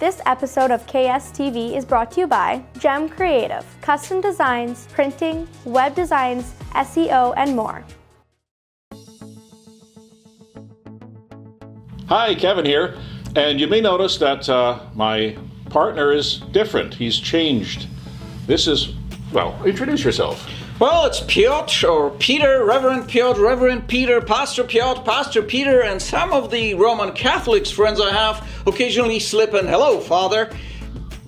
This episode of KSTV is brought to you by Gem Creative, custom designs, printing, web designs, SEO, and more. Hi, Kevin here. And you may notice that my partner is different. He's changed. This is, well, introduce yourself. Well, it's Piotr, or Peter, Reverend Piotr, Reverend Peter, Pastor Piotr, Pastor Peter, and some of the Roman Catholics friends I have occasionally slip in, "Hello, Father."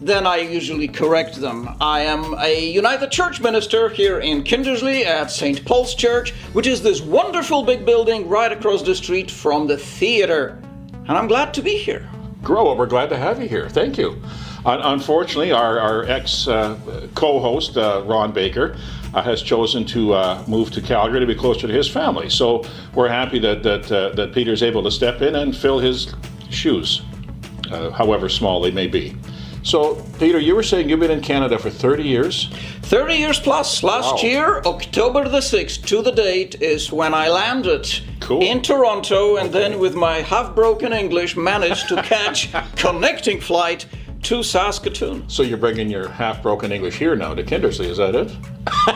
Then I usually correct them. I am a United Church minister here in Kindersley at St. Paul's Church, which is this wonderful big building right across the street from the theater. And I'm glad to be here. Grow, we're glad to have you here. Thank you. Unfortunately, our ex-co-host, Ron Baker, has chosen to move to Calgary to be closer to his family. So we're happy that Peter's able to step in and fill his shoes, however small they may be. So, Peter, you were saying you've been in Canada for 30 years? 30 years plus. Last year, October the 6th, to the date, is when I landed in Toronto, and then with my half-broken English managed to catch connecting flight to Saskatoon. So you're bringing your half-broken English here now to Kindersley, is that it?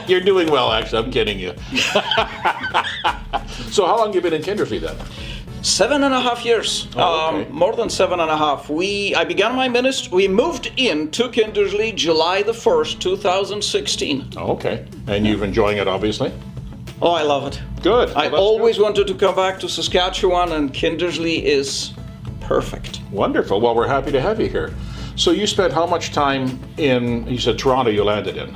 You're doing well, actually. I'm kidding you. So how long have you been in Kindersley then? 7.5 years. Oh, okay. More than 7.5. I began my ministry. We moved into Kindersley July the 1st, 2016. Oh, okay. And you've enjoying it, obviously? Oh, I love it. Good. I always wanted to come back to Saskatchewan, and Kindersley is perfect. Wonderful. Well, we're happy to have you here. So you spent how much time in, you said Toronto you landed in?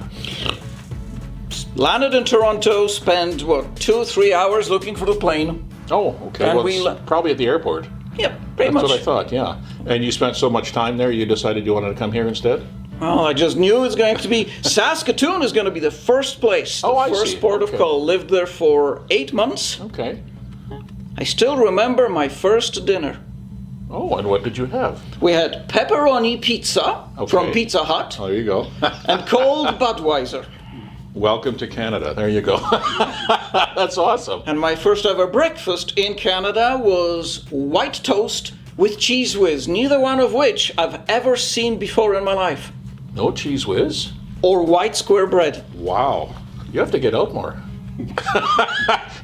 Landed in Toronto, spent, 2-3 hours looking for the plane. Oh, okay. And well, probably at the airport. Yeah, pretty much. That's what I thought, yeah. And you spent so much time there, you decided you wanted to come here instead? Well, I just knew it's going to be, Saskatoon is going to be the first place, the first port of call. Lived there for 8 months. Okay. I still remember my first dinner. Oh, and what did you have? We had pepperoni pizza from Pizza Hut. Oh, there you go. And cold Budweiser. Welcome to Canada. There you go. That's awesome. And my first ever breakfast in Canada was white toast with Cheese Whiz, neither one of which I've ever seen before in my life. No Cheese Whiz? Or white square bread. Wow. You have to get out more.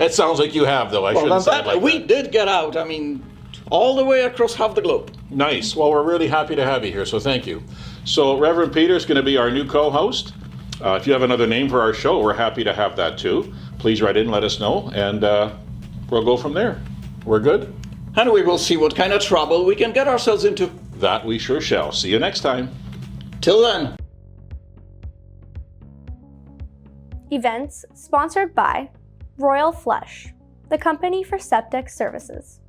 It sounds like you have, though. I shouldn't say it like we that. did get out. I mean, all the way across half the globe. Nice. Well, we're really happy to have you here, so thank you. So Reverend Peter is going to be our new co-host. If you have another name for our show, we're happy to have that too. Please write in, let us know, and we'll go from there. We're good? And we will see what kind of trouble we can get ourselves into. That we sure shall. See you next time. Till then. Events sponsored by Royal Flush, the company for septic services.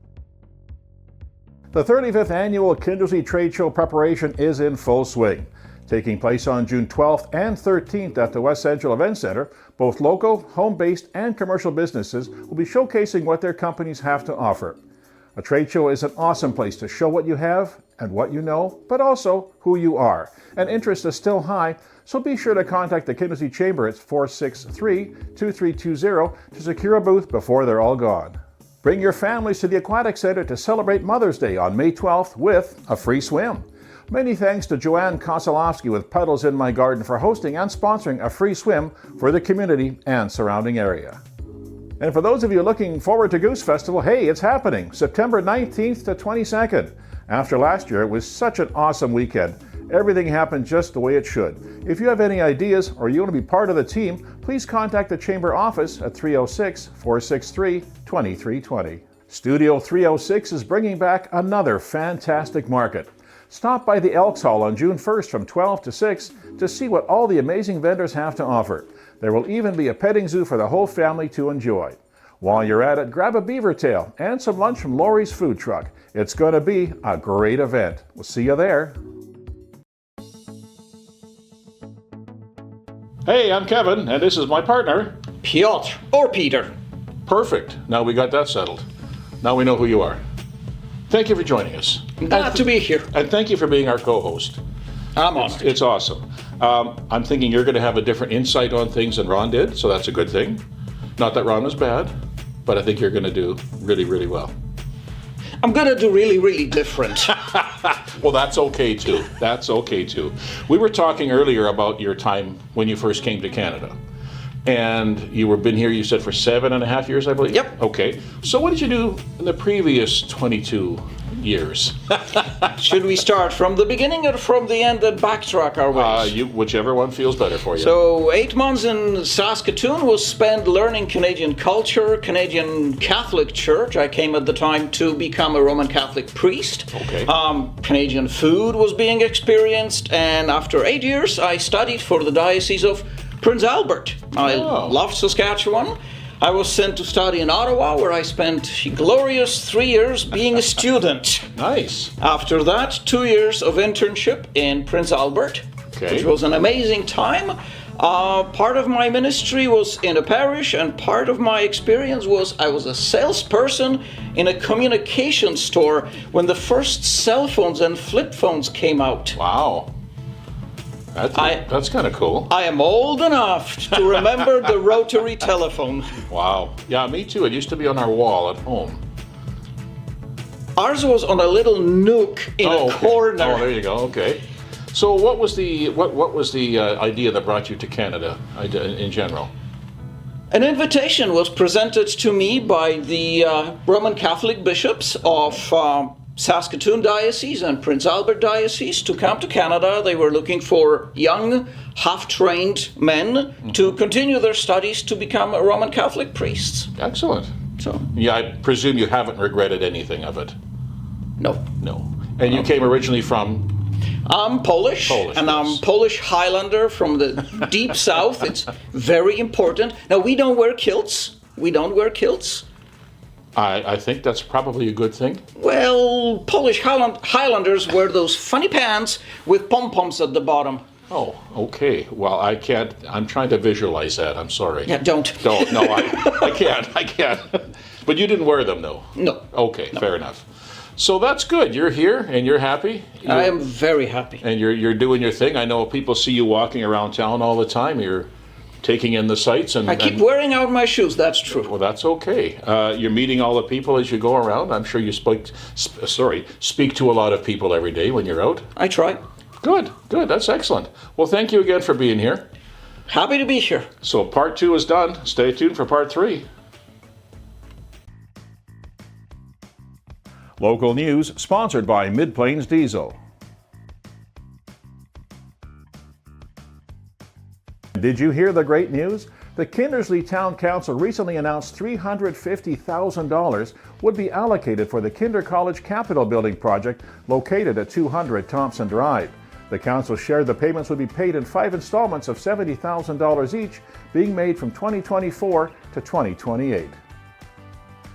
The 35th annual Kindersley Trade Show preparation is in full swing. Taking place on June 12th and 13th at the West Central Event Center, both local, home-based, and commercial businesses will be showcasing what their companies have to offer. A trade show is an awesome place to show what you have and what you know, but also who you are. And interest is still high, so be sure to contact the Kindersley Chamber at 463-2320 to secure a booth before they're all gone. Bring your families to the Aquatic Center to celebrate Mother's Day on May 12th with a free swim. Many thanks to Joanne Kosolowski with Puddles in My Garden for hosting and sponsoring a free swim for the community and surrounding area. And for those of you looking forward to Goose Festival, hey, it's happening September 19th to 22nd. After last year, it was such an awesome weekend. Everything happened just the way it should. If you have any ideas or you want to be part of the team, please contact the Chamber office at 306-463-2320. Studio 306 is bringing back another fantastic market. Stop by the Elks Hall on June 1st from 12 to 6 to see what all the amazing vendors have to offer. There will even be a petting zoo for the whole family to enjoy. While you're at it, grab a beaver tail and some lunch from Lori's Food Truck. It's going to be a great event. We'll see you there. Hey, I'm Kevin, and this is my partner, Piotr, or Peter. Perfect. Now we got that settled. Now we know who you are. Thank you for joining us. Glad to be here. And thank you for being our co-host. I'm honored. It's awesome. I'm thinking you're going to have a different insight on things than Ron did, so that's a good thing. Not that Ron was bad, but I think you're going to do really, really well. I'm going to do really, really different. Well, that's okay too. That's okay too. We were talking earlier about your time when you first came to Canada. And you were been here, you said, for 7.5 years, I believe? Yep. Okay. So what did you do in the previous 22 years? Should we start from the beginning or from the end and backtrack our ways? Whichever one feels better for you. So 8 months in Saskatoon was spent learning Canadian culture, Canadian Catholic Church. I came at the time to become a Roman Catholic priest. Okay. Canadian food was being experienced, and after 8 years I studied for the Diocese of Prince Albert. I loved Saskatchewan. I was sent to study in Ottawa, where I spent glorious 3 years being a student. Nice. After that, 2 years of internship in Prince Albert, which was an amazing time. Part of my ministry was in a parish, and part of my experience was I was a salesperson in a communication store when the first cell phones and flip phones came out. Wow. That's kind of cool. I am old enough to remember the rotary telephone. Wow. Yeah, me too. It used to be on our wall at home. Ours was on a little nook in a corner. Oh, there you go. Okay. So, what was the idea that brought you to Canada in general? An invitation was presented to me by the Roman Catholic bishops of Saskatoon Diocese and Prince Albert Diocese to come to Canada. They were looking for young, half-trained men to continue their studies to become Roman Catholic priests. Excellent. So, yeah, I presume you haven't regretted anything of it. No. No. And you came originally from? I'm Polish, and I'm Polish Highlander from the deep south. It's very important. Now, we don't wear kilts. I think that's probably a good thing. Well, Polish Highlanders wear those funny pants with pom-poms at the bottom. Oh, okay. Well, I can't. I'm trying to visualize that. I'm sorry. Yeah, don't. No, I can't. But you didn't wear them, though? No. Okay, fair enough. So that's good. You're here and you're happy. I am very happy. And you're doing your thing. I know people see you walking around town all the time. You're taking in the sights, and I keep wearing out my shoes. That's true. Well, that's okay. You're meeting all the people as you go around. I'm sure you speak to a lot of people every day when you're out. I try. Good. That's excellent. Well, thank you again for being here. Happy to be here. So part 2 is done. Stay tuned for part 3. Local news sponsored by Mid-Plains Diesel. Did you hear the great news? The Kindersley Town Council recently announced $350,000 would be allocated for the Kinder College Capitol Building project located at 200 Thompson Drive. The council shared the payments would be paid in 5 installments of $70,000 each, being made from 2024 to 2028.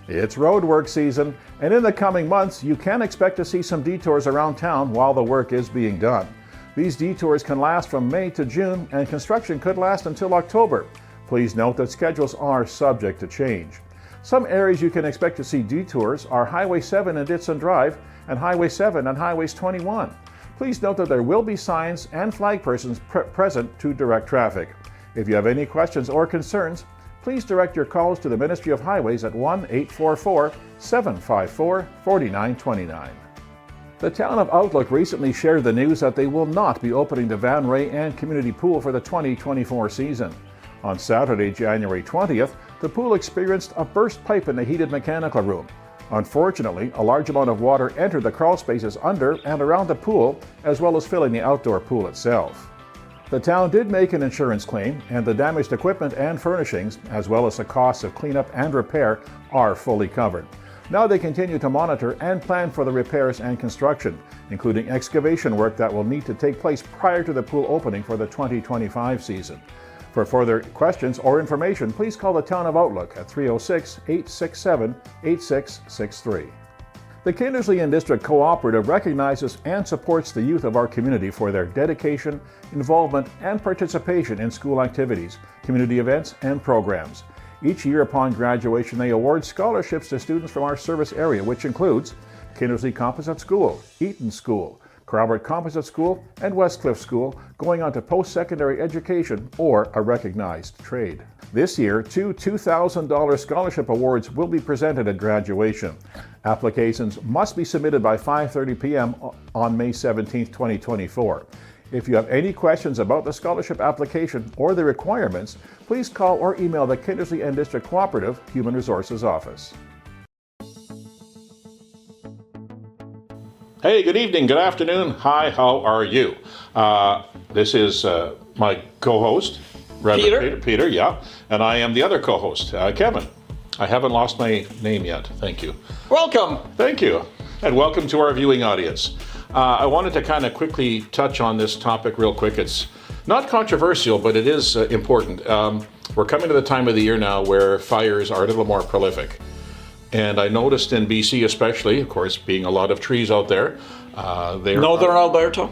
It's roadwork season, and in the coming months, you can expect to see some detours around town while the work is being done. These detours can last from May to June, and construction could last until October. Please note that schedules are subject to change. Some areas you can expect to see detours are Highway 7 and Ditson Drive, and Highway 7 and Highways 21. Please note that there will be signs and flag persons present to direct traffic. If you have any questions or concerns, please direct your calls to the Ministry of Highways at 1-844-754-4929. The town of Outlook recently shared the news that they will not be opening the Van Ray and Community Pool for the 2024 season. On Saturday, January 20th, the pool experienced a burst pipe in the heated mechanical room. Unfortunately, a large amount of water entered the crawl spaces under and around the pool, as well as filling the outdoor pool itself. The town did make an insurance claim, and the damaged equipment and furnishings, as well as the costs of cleanup and repair, are fully covered. Now they continue to monitor and plan for the repairs and construction, including excavation work that will need to take place prior to the pool opening for the 2025 season. For further questions or information, please call the Town of Outlook at 306-867-8663. The Kindersley and District Cooperative recognizes and supports the youth of our community for their dedication, involvement, and participation in school activities, community events, and programs. Each year upon graduation, they award scholarships to students from our service area, which includes Kindersley Composite School, Eaton School, Crowbert Composite School, and Westcliff School, going on to post-secondary education or a recognized trade. This year, two $2,000 scholarship awards will be presented at graduation. Applications must be submitted by 5:30 p.m. on May 17, 2024. If you have any questions about the scholarship application or the requirements, please call or email the Kindersley End District Cooperative Human Resources Office. Hey, good evening, good afternoon. Hi, how are you? This is my co-host, Reverend Peter, yeah, and I am the other co-host, Kevin. I haven't lost my name yet. Thank you. Welcome. Thank you, and welcome to our viewing audience. I wanted to kind of quickly touch on this topic real quick. It's not controversial, but it is important. We're coming to the time of the year now where fires are a little more prolific. And I noticed in BC especially, of course, being a lot of trees out there. Northern Alberta?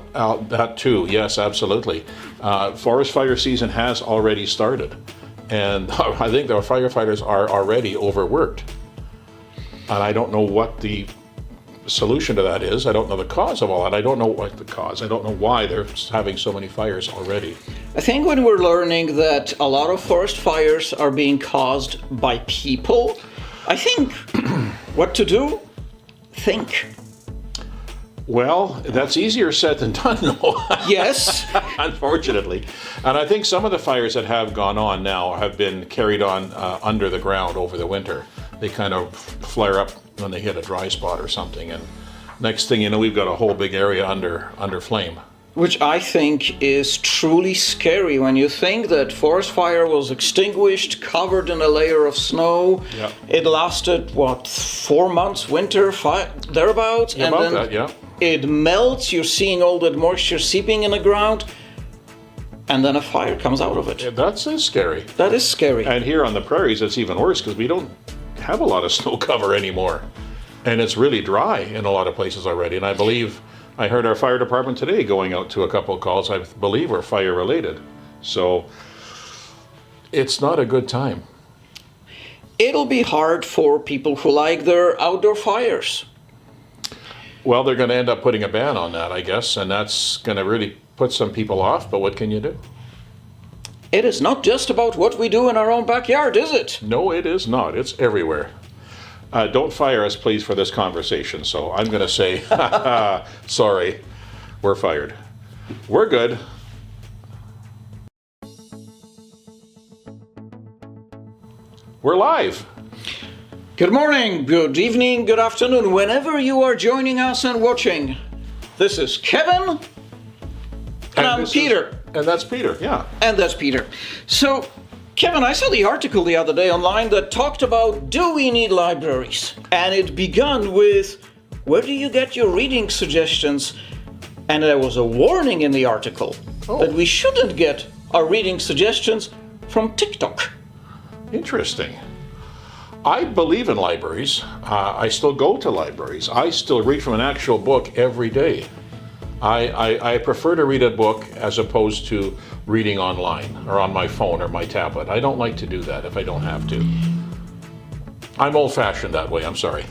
That too, yes, absolutely. Forest fire season has already started. And I think the firefighters are already overworked. And I don't know what the solution to that is. I don't know the cause of all that. I don't know what the cause. I don't know why they're having so many fires already. I think when we're learning that a lot of forest fires are being caused by people, I think what to do? Think. Well, that's easier said than done, though. Yes. Unfortunately. And I think some of the fires that have gone on now have been carried on under the ground over the winter. They kind of flare up when they hit a dry spot or something. And next thing you know, we've got a whole big area under flame. Which I think is truly scary when you think that forest fire was extinguished, covered in a layer of snow. Yeah. It lasted, 4 months, winter, thereabouts. Yeah, and about then that, yeah. It melts, you're seeing all that moisture seeping in the ground, and then a fire comes out of it. Yeah, that's scary. That is scary. And here on the prairies, it's even worse because we don't have a lot of snow cover anymore. And it's really dry in a lot of places already. And I believe I heard our fire department today going out to a couple of calls I believe were fire related. So it's not a good time. It'll be hard for people who like their outdoor fires. Well, they're going to end up putting a ban on that, I guess, and that's going to really put some people off, but what can you do? It is not just about what we do in our own backyard, is it? No, it is not. It's everywhere. Don't fire us, please, for this conversation. So I'm going to say, sorry, we're fired. We're good. We're live. Good morning, good evening, good afternoon, whenever you are joining us and watching. This is Kevin, and I'm Peter. And that's Peter, yeah. And that's Peter. So, Kevin, I saw the article the other day online that talked about, do we need libraries? And it began with, where do you get your reading suggestions? And there was a warning in the article that we shouldn't get our reading suggestions from TikTok. Interesting. I believe in libraries. I still go to libraries. I still read from an actual book every day. I prefer to read a book as opposed to reading online or on my phone or my tablet. I don't like to do that if I don't have to. I'm old-fashioned that way, I'm sorry.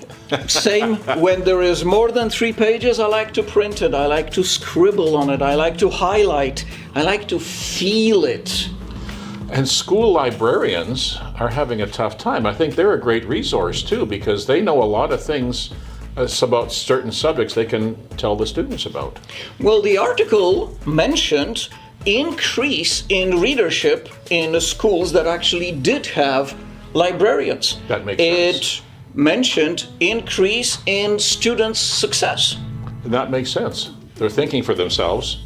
Same. When there is more than 3 pages, I like to print it. I like to scribble on it. I like to highlight. I like to feel it. And school librarians are having a tough time. I think they're a great resource too because they know a lot of things about certain subjects they can tell the students about. Well, the article mentioned increase in readership in the schools that actually did have librarians. That makes sense. It mentioned increase in students' success. And that makes sense. They're thinking for themselves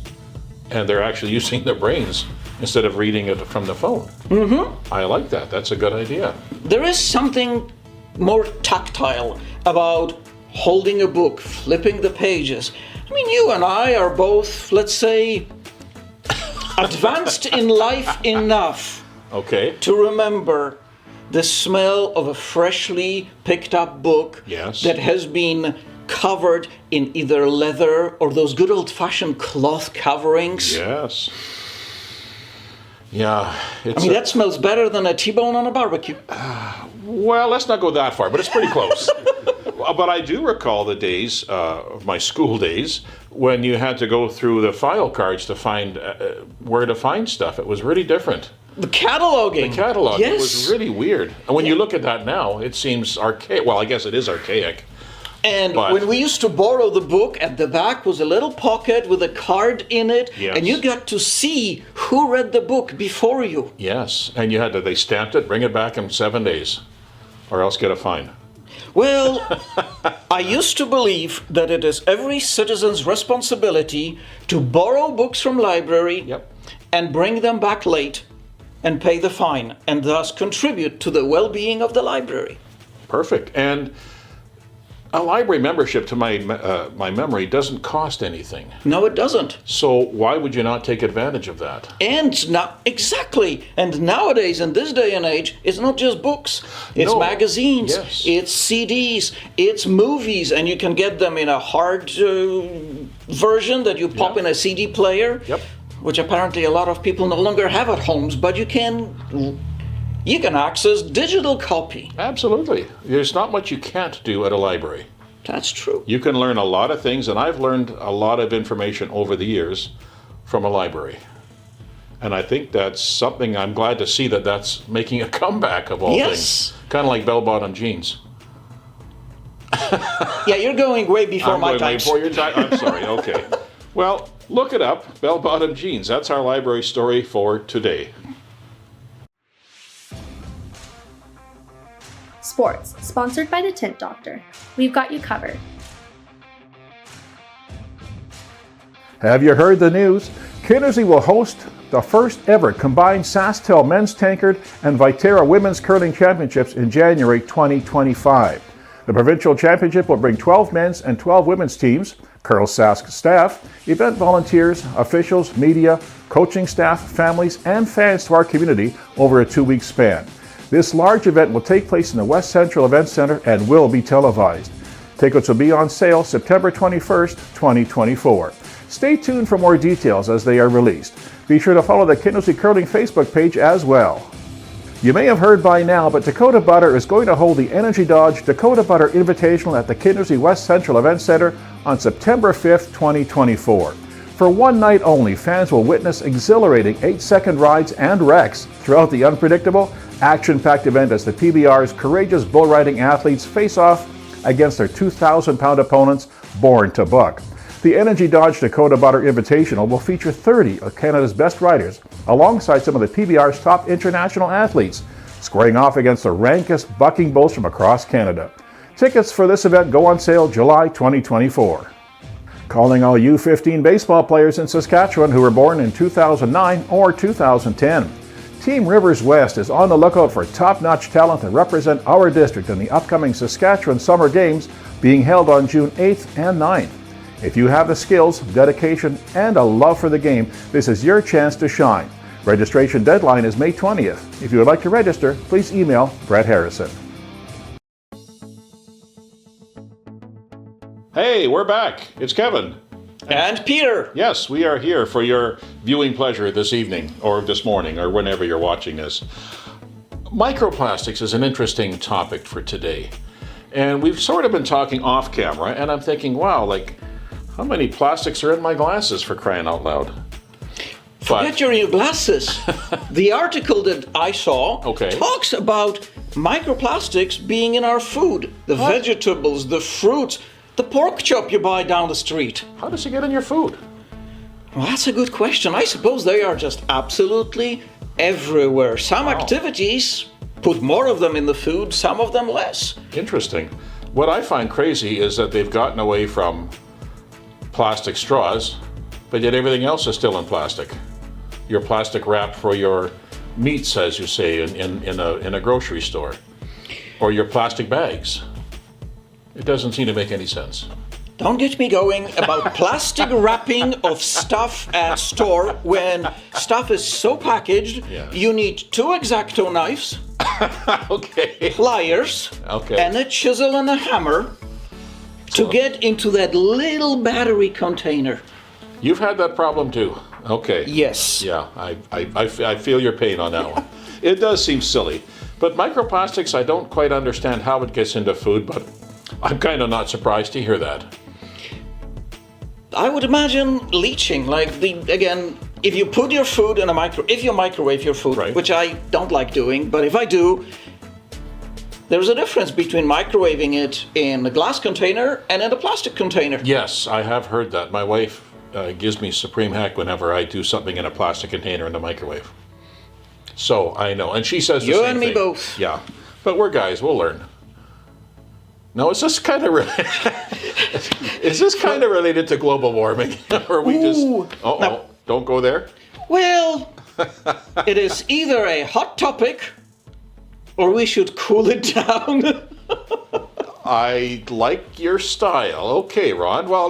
and they're actually using their brains instead of reading it from the phone. Mm-hmm. I like that. That's a good idea. There is something more tactile about holding a book, flipping the pages. I mean, you and I are both, let's say, advanced in life enough to remember the smell of a freshly picked up book that has been covered in either leather or those good old-fashioned cloth coverings. Yes. Yeah. That smells better than a T-bone on a barbecue. Well, let's not go that far, but it's pretty close. But I do recall the days of my school days when you had to go through the file cards to find where to find stuff. It was really different. The cataloging. The cataloging. Yes. It was really weird. And when you look at that now, it seems archaic. Well, I guess it is archaic. And But- when we used to borrow the book, at the back was a little pocket with a card in it, Yes. and you got to see who read the book before you. Yes, and you had to, they stamped it, bring it back in 7 days, or else get a fine. Well, I used to believe that it is every citizen's responsibility to borrow books from library Yep. and bring them back late and pay the fine, and thus contribute to the well-being of the library. Perfect. And a library membership, to my memory, doesn't cost anything. No, it doesn't. So why would you not take advantage of that? And not exactly. And nowadays, in this day and age, it's not just books. It's No. magazines. Yes. It's CDs. It's movies, and you can get them in a hard version that you pop Yeah. in a CD player. Yep. Which apparently a lot of people no longer have at homes, but you can access digital copy. Absolutely. There's not much you can't do at a library. That's true. You can learn a lot of things, and I've learned a lot of information over the years from a library. And I think that's something I'm glad to see that that's making a comeback of all Yes. things. Kind of like bell-bottom jeans. Yeah, you're going way before I'm my going way time. before your time. I'm sorry. Okay. Well, look it up. Bell-bottom jeans. That's our library story for today. Sports, sponsored by the Tint Doctor. We've got you covered. Have you heard the news? Kindersley will host the first ever combined SaskTel Men's Tankard and Viterra Women's Curling Championships in January 2025. The provincial championship will bring 12 men's and 12 women's teams, Curl Sask staff, event volunteers, officials, media, coaching staff, families, and fans to our community over a 2-week span. This large event will take place in the West Central Event Center and will be televised. Tickets will be on sale September 21st, 2024. Stay tuned for more details as they are released. Be sure to follow the Kindersley Curling Facebook page as well. You may have heard by now, but Dakota Butter is going to hold the Energy Dodge Dakota Butter Invitational at the Kindersley West Central Event Center on September 5th, 2024. For one night only, fans will witness exhilarating 8-second rides and wrecks throughout the unpredictable, action-packed event as the PBR's courageous bull riding athletes face off against their 2,000-pound opponents born to buck. The Energy Dodge Dakota Butter Invitational will feature 30 of Canada's best riders, alongside some of the PBR's top international athletes, squaring off against the rankest bucking bulls from across Canada. Tickets for this event go on sale July 2024. Calling all U15 baseball players in Saskatchewan who were born in 2009 or 2010. Team Rivers West is on the lookout for top-notch talent to represent our district in the upcoming Saskatchewan Summer Games being held on June 8th and 9th. If you have the skills, dedication, and a love for the game, this is your chance to shine. Registration deadline is May 20th. If you would like to register, please email Brett Harrison. Hey, we're back. It's Kevin. And Peter. Yes, we are here for your viewing pleasure this evening, or this morning, or whenever you're watching this. Microplastics is an interesting topic for today. And we've sort of been talking off camera, and I'm thinking, wow, like, how many plastics are in my glasses, for crying out loud? Forget your new glasses. The article that I saw talks about microplastics being in our food. The vegetables, the fruits, the pork chop you buy down the street. How does it get in your food? Well, that's a good question. I suppose they are just absolutely everywhere. Some activities put more of them in the food, some of them less. Interesting. What I find crazy is that they've gotten away from plastic straws, but yet everything else is still in plastic. Your plastic wrap for your meats, as you say, in a grocery store, or your plastic bags. It doesn't seem to make any sense. Don't get me going about plastic wrapping of stuff at store when stuff is so packaged. You need 2 X-Acto knives, pliers, and a chisel and a hammer to get into that little battery container. You've had that problem too. Okay. Yes. Yeah, I feel your pain on that one. It does seem silly. But microplastics, I don't quite understand how it gets into food, but I'm kind of not surprised to hear that. I would imagine leaching, if you put your food in if you microwave your food, which I don't like doing, but if I do, there's a difference between microwaving it in a glass container and in a plastic container. Yes, I have heard that. My wife gives me supreme heck whenever I do something in a plastic container in the microwave. So I know, and she says the You same and me thing. both. Yeah, but we're guys. We'll learn. No, is this kind of is this kind of related to global warming, or we just? Ooh. Oh, don't go there. Well, it is either a hot topic or we should cool it down. I like your style. Okay, Ron. Well,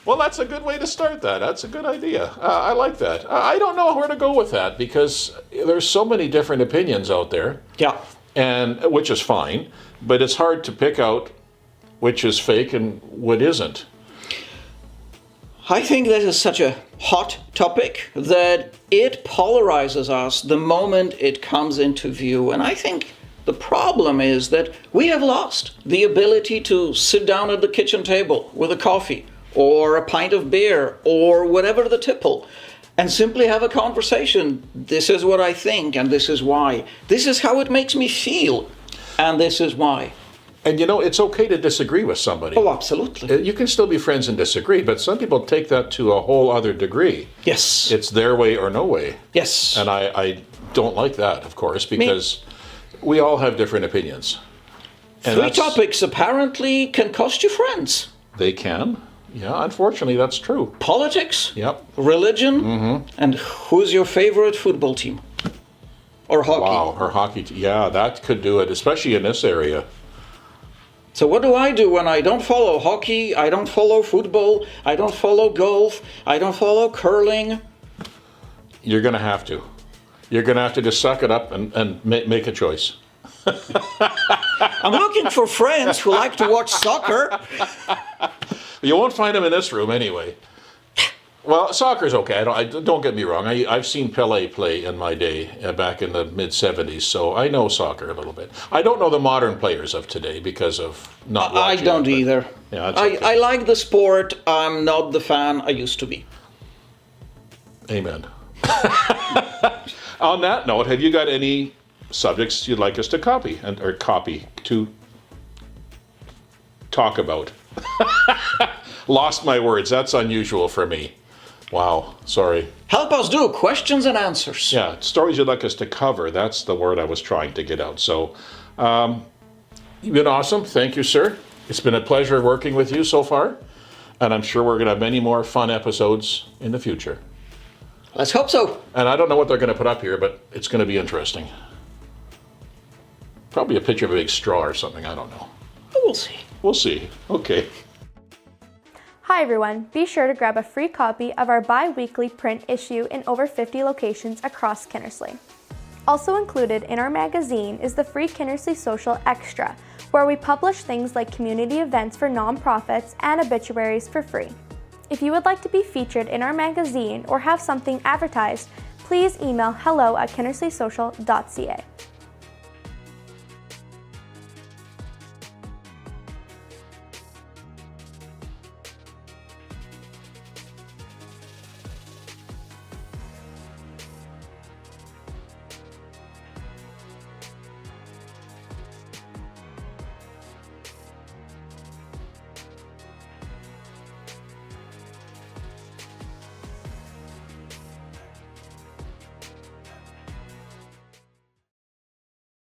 well, that's a good way to start that. That's a good idea. I like that. I don't know where to go with that because there's so many different opinions out there. Yeah. And which is fine, but it's hard to pick out which is fake and what isn't. I think this is such a hot topic that it polarizes us the moment it comes into view. And I think the problem is that we have lost the ability to sit down at the kitchen table with a coffee or a pint of beer or whatever the tipple and simply have a conversation. This is what I think and this is why. This is how it makes me feel and this is why. And you know, it's okay to disagree with somebody. Oh, absolutely. You can still be friends and disagree, but some people take that to a whole other degree. Yes. It's their way or no way. Yes. And I don't like that, of course, because we all have different opinions. And Three topics apparently can cost you friends. They can. Yeah, unfortunately, that's true. Politics, Yep. religion, and who's your favorite football team? Or hockey? Wow, her hockey. Yeah, that could do it, especially in this area. So what do I do when I don't follow hockey, I don't follow football, I don't follow golf, I don't follow curling? You're going to have to. You're going to have to just suck it up and make a choice. I'm looking for friends who like to watch soccer. You won't find them in this room anyway. Well, soccer's okay. Don't get me wrong. I've seen Pelé play in my day, back in the mid-'70s, so I know soccer a little bit. I don't know the modern players of today because of not I watching don't it, but- either. Yeah, that's okay. I like the sport. I'm not the fan I used to be. Amen. On that note, have you got any subjects you'd like us to to talk about? Lost my words. That's unusual for me. Wow, sorry. Help us do questions and answers. Yeah, stories you'd like us to cover. That's the word I was trying to get out. So, you've been awesome. Thank you, sir. It's been a pleasure working with you so far. And I'm sure we're going to have many more fun episodes in the future. Let's hope so. And I don't know what they're going to put up here, but it's going to be interesting. Probably a picture of a big straw or something. I don't know. We'll see. We'll see. Okay. Hi everyone, be sure to grab a free copy of our bi-weekly print issue in over 50 locations across Kinnersley. Also included in our magazine is the free Kinnersley Social Extra, where we publish things like community events for nonprofits and obituaries for free. If you would like to be featured in our magazine or have something advertised, please email hello@kinnersleysocial.ca.